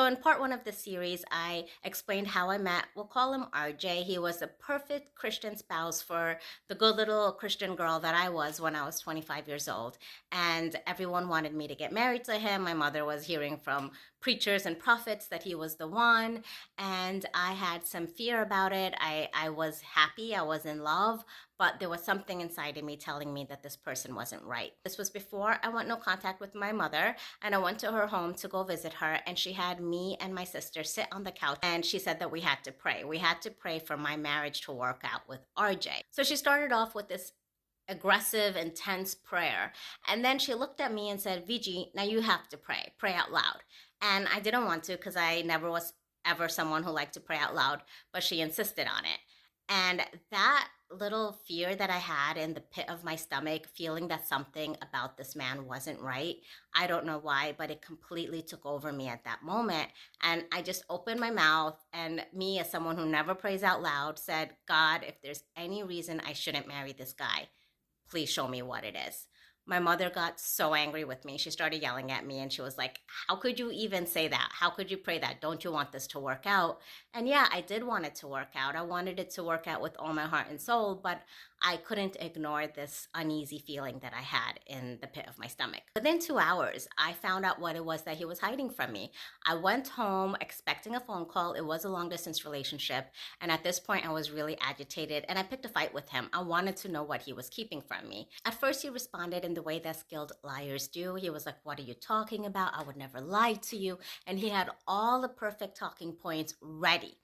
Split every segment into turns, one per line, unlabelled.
in part one of the series, I explained how I met, we'll call him RJ. He was a perfect Christian spouse for the good little Christian girl that I was when I was 25 years old. And everyone wanted me to get married to him. My mother was hearing from preachers and prophets that he was the one. And I had some fear about it. I was happy, I was in love, but there was something inside of me telling me that this person wasn't right. This was before I want no contact with my mother, and I went to her home to go visit her, and she had me and my sister sit on the couch, and she said that we had to pray. We had to pray for my marriage to work out with RJ. So she started off with this aggressive, intense prayer. And then she looked at me and said, Viji, now you have to pray out loud. And I didn't want to because I never was ever someone who liked to pray out loud, but she insisted on it. And that little fear that I had in the pit of my stomach, feeling that something about this man wasn't right, I don't know why, but it completely took over me at that moment. And I just opened my mouth, and me, as someone who never prays out loud, said, God, if there's any reason I shouldn't marry this guy, please show me what it is. My mother got so angry with me. She started yelling at me, and she was like, how could you even say that? How could you pray that? Don't you want this to work out? And yeah, I did want it to work out. I wanted it to work out with all my heart and soul, but I couldn't ignore this uneasy feeling that I had in the pit of my stomach. Within 2 hours, I found out what it was that he was hiding from me. I went home expecting a phone call. It was a long distance relationship. And at this point, I was really agitated, and I picked a fight with him. I wanted to know what he was keeping from me. At first, he responded in the way that skilled liars do. He was like, what are you talking about? I would never lie to you. And he had all the perfect talking points ready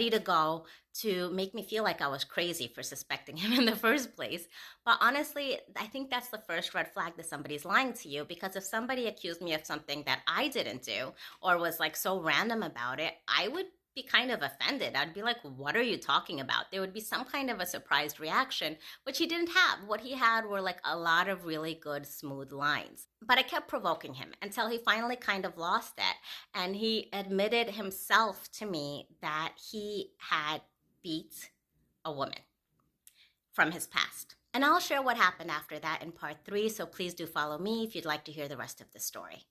to go to make me feel like I was crazy for suspecting him in the first place. But honestly, I think that's the first red flag that somebody's lying to you, because if somebody accused me of something that I didn't do or was like so random about it, I would be kind of offended. I'd be like, what are you talking about? There would be some kind of a surprised reaction, which he didn't have. What he had were like a lot of really good, smooth lines. But I kept provoking him until he finally kind of lost it. And he admitted himself to me that he had beat a woman from his past. And I'll share what happened after that in part 3, so please do follow me if you'd like to hear the rest of the story.